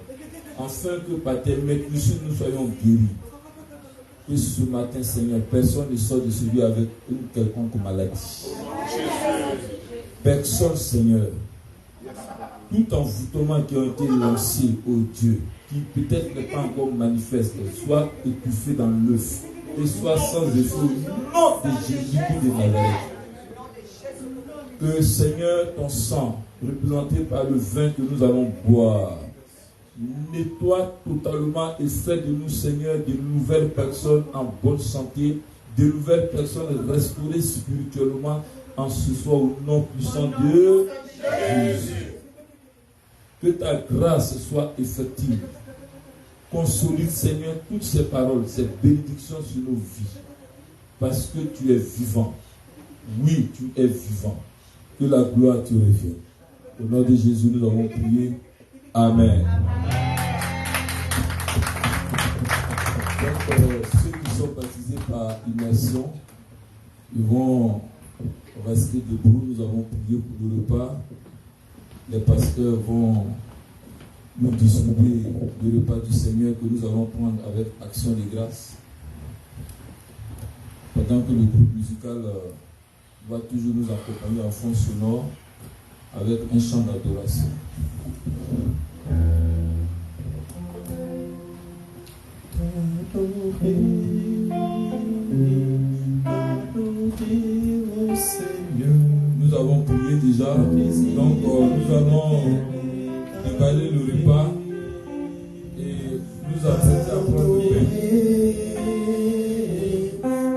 afin que par tes maîtrises, nous soyons guéris. Que ce matin, Seigneur, personne ne sort de celui avec une quelconque maladie. Personne, Seigneur. Tout envoûtement qui a été lancé, oh Dieu, qui peut-être n'est pas encore manifeste, soit étouffé dans l'œuf et soit sans effet au nom de Jésus de Nazareth. Que Seigneur, ton sang, représenté par le vin que nous allons boire, nettoie totalement et fait de nous, Seigneur, de nouvelles personnes en bonne santé, de nouvelles personnes restaurées spirituellement en ce soir au nom puissant de Jésus. Que ta grâce soit effective. Consolide, Seigneur, toutes ces paroles, ces bénédictions sur nos vies. Parce que tu es vivant. Oui, tu es vivant. Que la gloire te revienne. Au nom de Jésus, nous avons prié. Amen. Donc, ceux qui sont baptisés par immersion, ils vont rester debout. Nous avons prié pour le repas. Les pasteurs vont nous distribuer le repas du Seigneur que nous allons prendre avec action de grâce. Pendant que le groupe musical va toujours nous accompagner en fond sonore avec un chant d'adoration. Nous avons prié déjà, donc nous allons déballer le repas et nous apprêter à prendre le pain.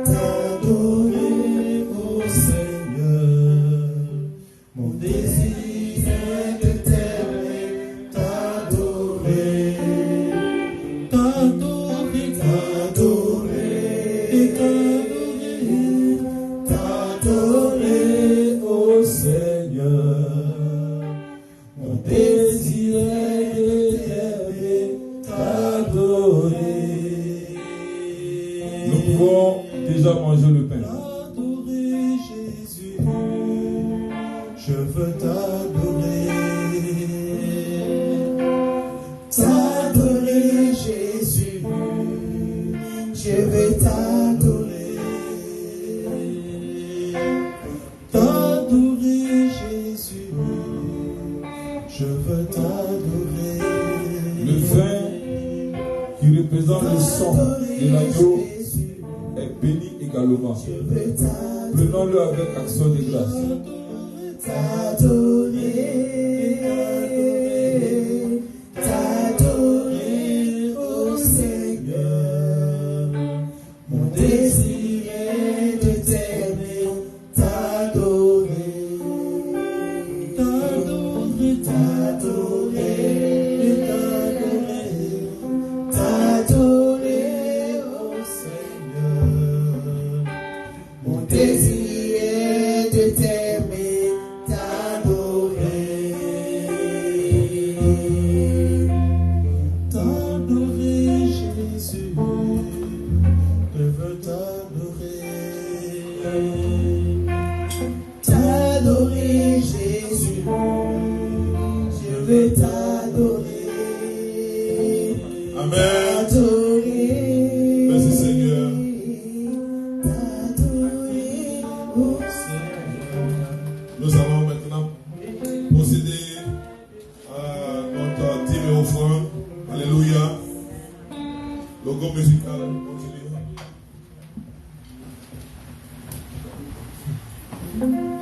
T'adorer, oh Seigneur, mon désir est de t'aimer, t'adorer, t'adorer, t'adorer, t'adorer, oh Seigneur, mon désir est de t'aimer, t'adorer. Nous pouvons déjà manger le pain. T'adorer Jésus, je veux t'adorer. T'adorer Jésus, je vais t'adorer. T'adorer Jésus, je veux t'adorer. Le vin qui représente le sang de l'agneau est béni également. Prenons-le avec action de grâce. T'adorer, oh Seigneur, mon désir est de t'aimer, t'adorer, t'adorer, t'adorer, t'adorer, t'adorer, oh Seigneur, mon désir est de t'aimer, t'adorer. T'adorer Jésus, je veux t'adorer. T'adorer Jésus, je veux t'adorer. Amen. T'adorer. Merci Seigneur. T'adorer, oh Seigneur. Nous allons maintenant numéro musical. Continue.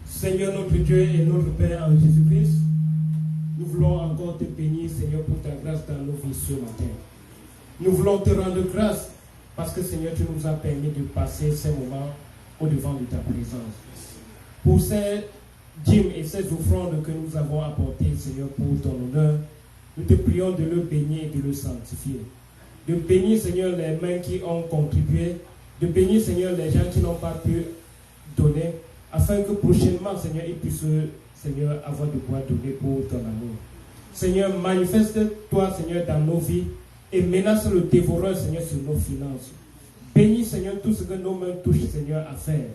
Seigneur notre Dieu et notre Père en Jésus-Christ, nous voulons encore te bénir, Seigneur, pour ta grâce dans nos vies ce matin. Nous voulons te rendre grâce parce que, Seigneur, tu nous as permis de passer ces moments au-devant de ta présence. Pour ces dîmes et ces offrandes que nous avons apportées, Seigneur, pour ton honneur, nous te prions de le bénir et de le sanctifier. De bénir, Seigneur, les mains qui ont contribué, de bénir, Seigneur, les gens qui n'ont pas pu donner, afin que prochainement, Seigneur, ils puissent, Seigneur, avoir de quoi donner pour ton amour. Seigneur, manifeste-toi, Seigneur, dans nos vies et menace le dévoreur, Seigneur, sur nos finances. Bénis, Seigneur, tout ce que nos mains touchent, Seigneur, à faire.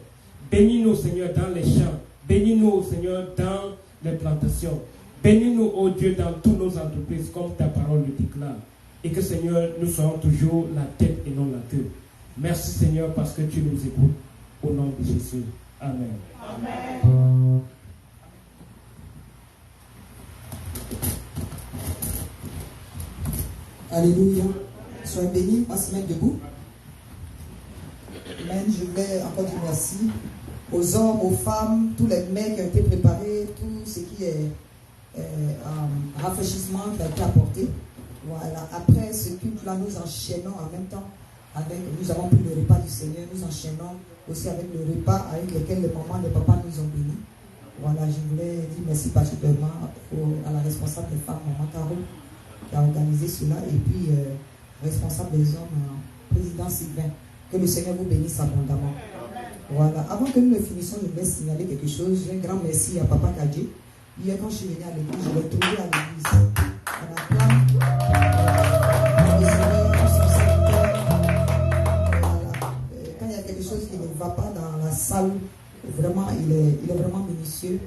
Bénis-nous, Seigneur, dans les champs. Bénis-nous, Seigneur, dans les plantations. Bénis-nous, ô Dieu, dans toutes nos entreprises, comme ta parole le déclare. Et que, Seigneur, nous soyons toujours la tête et non la queue. Merci, Seigneur, parce que tu nous écoutes. Au nom de Jésus. Amen. Amen. Alléluia. Soyez bénis. On va se mettre debout. Amen. Je vais encore dire merci aux hommes, aux femmes, tous les mecs qui ont été préparés, tout ce qui est rafraîchissement qui a été apporté. Voilà. Après ce culte-là, nous enchaînons en même temps avec, nous avons pris le repas du Seigneur, nous enchaînons aussi avec le repas avec lequel les mamans, les papas nous ont bénis. Voilà, je voulais dire merci particulièrement à la responsable des femmes, Maman Caro, qui a organisé cela, et puis responsable des hommes, président Sylvain. Que le Seigneur vous bénisse abondamment. Voilà, avant que nous ne finissions, je voulais signaler quelque chose. J'ai un grand merci à Papa Kadji. Hier, quand je suis venu à l'église, je l'ai trouvé à l'église. On acclame le Seigneur pour son serviteur. Voilà. Quand il y a quelque chose qui ne va pas dans la salle, vraiment, il est vraiment minutieux,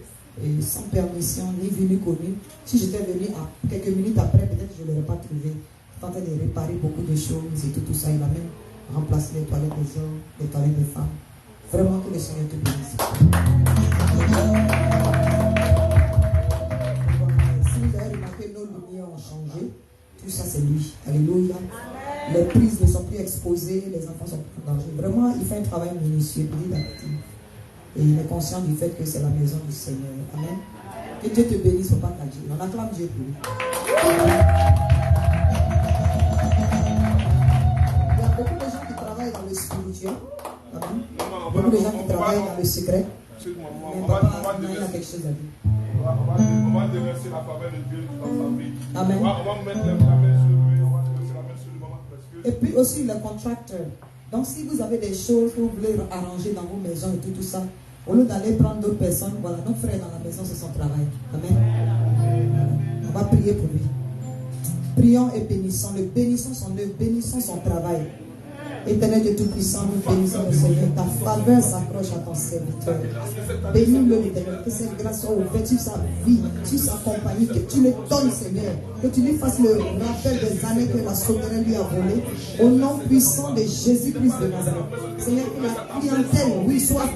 et sans permission, ni vu ni connu. Si j'étais venu quelques minutes après, peut-être je ne l'aurais pas trouvé. Il est en train de réparer beaucoup de choses et tout ça. Il a même remplacer les toilettes des hommes, les toilettes des femmes. Vraiment que le Seigneur te bénisse. Si vous avez remarqué, nos lumières ont changé. Tout ça, c'est lui. Alléluia. Les prises ne sont plus exposées, les enfants sont plus en danger. Vraiment, il fait un travail minutieux, petit à petit. Et il est conscient du fait que c'est la maison du Seigneur. Amen. Que Dieu te bénisse, Papa Kadji. On acclame Dieu pour lui. Il y a beaucoup de gens qui travaillent dans le spirituel. Amen. Beaucoup de gens qui travaillent dans le secret. Mais Papa, il y a quelque chose à dire. On va déverser la faveur de Dieu dans sa vie. Amen. On va mettre la main sur lui, on va déverser la main sur lui, maman, parce que... Et puis aussi le contracteur. Donc si vous avez des choses que vous voulez arranger dans vos maisons et tout ça, au lieu d'aller prendre d'autres personnes, voilà, notre frère dans la maison, c'est son travail. Amen. On va prier pour lui. Prions et bénissons. Le bénissons son œuvre, bénissons son travail. Éternel Dieu Tout-Puissant, nous bénissons le Seigneur. Ta faveur s'accroche à ton serviteur. Bénis-le, l'Éternel. Que cette grâce soit ouverte sur sa vie, sur sa compagnie. Que tu le donnes, Seigneur. Que tu lui fasses le rappel des années que la sauterelle lui a volé. Au nom puissant de Jésus-Christ de Nazareth. Seigneur, que la clientèle, oui, soit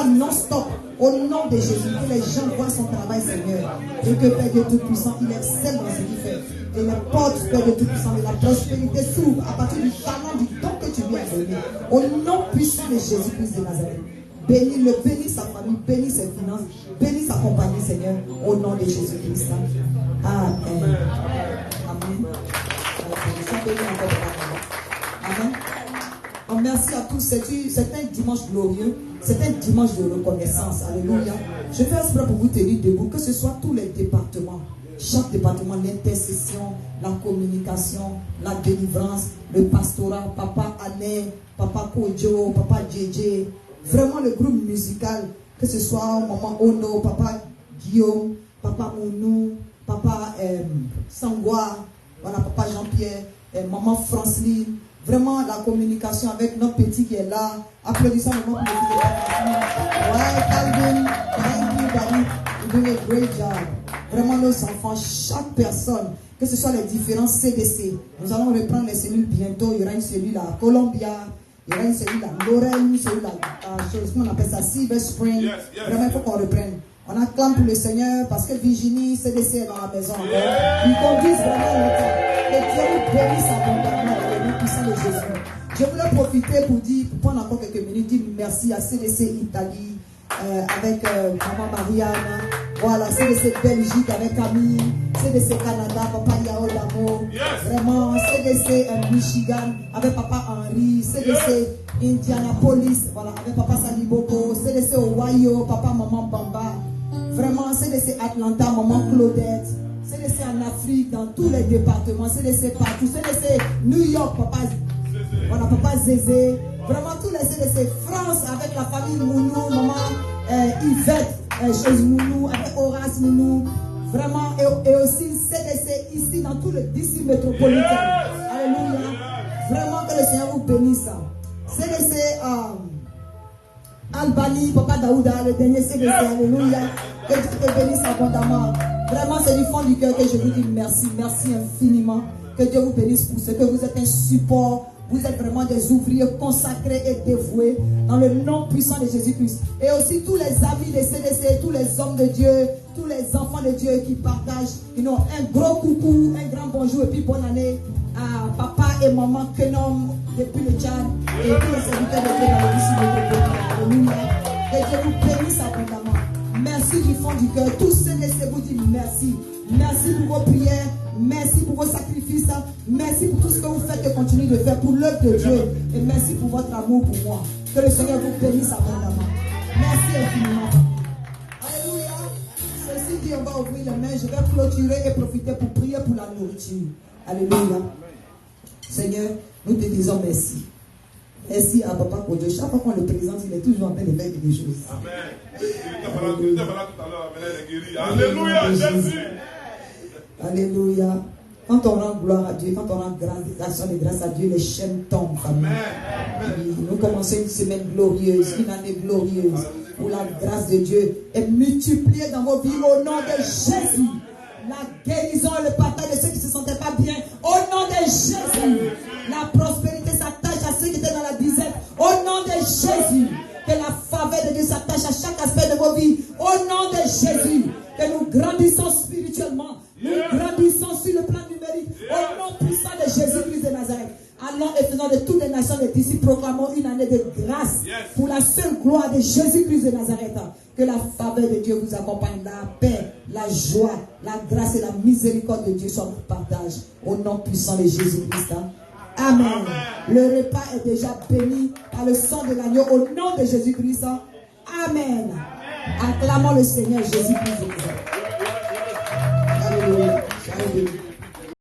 non-stop. Au nom de Jésus, que les gens voient son travail, Seigneur. Et que Père Dieu Tout-Puissant, il excelle dans ce qu'il fait. Et les portes, Père Dieu Tout-Puissant, de la prospérité s'ouvrent à partir du talent, du don que tu lui as donné. Au nom puissant de Jésus-Christ de Nazareth. Bénis-le, bénis sa famille, bénis ses finances, bénis sa compagnie, Seigneur. Au nom de Jésus-Christ. Amen. Amen. Amen. Oh, merci à tous. C'est un dimanche glorieux. C'est un dimanche de reconnaissance. Alléluia. Je fais exprès pour vous tenir debout, que ce soit tous les départements. Chaque département, l'intercession, la communication, la délivrance, le pastorat, Papa Ané, Papa Kojo, Papa JJ, vraiment le groupe musical, que ce soit Maman Ono, Papa Guillaume, Papa Mounou, Papa Sangwa, voilà, Papa Jean-Pierre, Maman Franceline, vraiment la communication avec notre petit qui est là. Applaudissons le nom pour le petit. Ouais, Calvin, thank you, Daddy. You're doing a great job. Vraiment nos enfants, chaque personne, que ce soit les différents CDC. Nous allons reprendre les cellules bientôt. Il y aura une cellule à Columbia, il y aura une cellule à Lorraine, une cellule à, on appelle ça Silver Spring. Vraiment, il faut qu'on reprenne. On acclame pour le Seigneur parce que Virginie, CDC est dans la maison. Ils conduisent vraiment longtemps. Que Dieu nous bénisse abondamment au nom puissant de Jésus. Je voulais profiter pour dire, pour prendre encore quelques minutes, dire merci à CDC Italie, avec Maman Marianne, voilà, CDC Belgique avec Camille, CDC Canada, Papa Yao Damo, vraiment, CDC Michigan avec Papa Henry, CDC Indianapolis, voilà, avec Papa Saliboko, CDC Ohio, Papa Maman Bamba, vraiment, CDC Atlanta, Maman Claudette, CDC en Afrique, dans tous les départements, CDC partout, CDC New York, Papa, voilà, Papa Zézé, vraiment tous les CDC, France avec la famille Mounou, Maman Yvette, chez Mounou, avec Horace Mounou, vraiment, et aussi CDC ici dans tout le district métropolitain. Alléluia. Vraiment que le Seigneur vous bénisse. CDC Albanie, Papa Daouda, le dernier CDC, alléluia. Que Dieu te bénisse abondamment. Vraiment, c'est du fond du cœur que je vous dis merci, merci infiniment. Que Dieu vous bénisse pour ce que vous êtes un support. Vous êtes vraiment des ouvriers consacrés et dévoués dans le nom puissant de Jésus-Christ. Et aussi tous les amis des CDC, tous les hommes de Dieu, tous les enfants de Dieu qui partagent un gros coucou, un grand bonjour et puis bonne année à papa et maman Kenom depuis le Tchad et tous les serviteurs de Dieu dans le district métropolitain. Que Dieu vous bénisse abondamment. Merci du fond du cœur. Tous CDC vous disent merci. Merci pour vos prières. Merci pour vos sacrifices. Merci pour tout ce que vous faites et continuez de faire pour l'œuvre de Dieu. Et merci pour votre amour pour moi. Que le Seigneur vous bénisse abondamment. Merci infiniment. Alléluia. Ceci dit, on va ouvrir les mains. Je vais clôturer et profiter pour prier pour la nourriture. Alléluia. Seigneur, nous te disons merci. Merci à Papa Kojo. Chaque fois qu'on le présente, il est toujours en train de faire quelque chose. Amen. Il était malade tout à l'heure, il est guéri. Alléluia, Jésus. Alléluia. Quand on rend gloire à Dieu, quand on rend action de grâce à Dieu, les chaînes tombent. Amen. Nous commençons une semaine glorieuse, une année glorieuse, où la grâce de Dieu est multipliée dans vos vies au nom de Jésus. La guérison et le partage de ceux qui ne se sentaient pas bien, au nom de Jésus. La prospérité Au nom puissant de Jésus-Christ de Nazareth. Allons et faisons de toutes les nations des disciples, proclamons une année de grâce pour la seule gloire de Jésus-Christ de Nazareth. Que la faveur de Dieu vous accompagne, la paix, la joie, la grâce et la miséricorde de Dieu soient votre partage. Au nom puissant de Jésus-Christ. Amen. Le repas est déjà béni par le sang de l'agneau au nom de Jésus-Christ. Amen. Acclamons le Seigneur Jésus-Christ. Alléluia.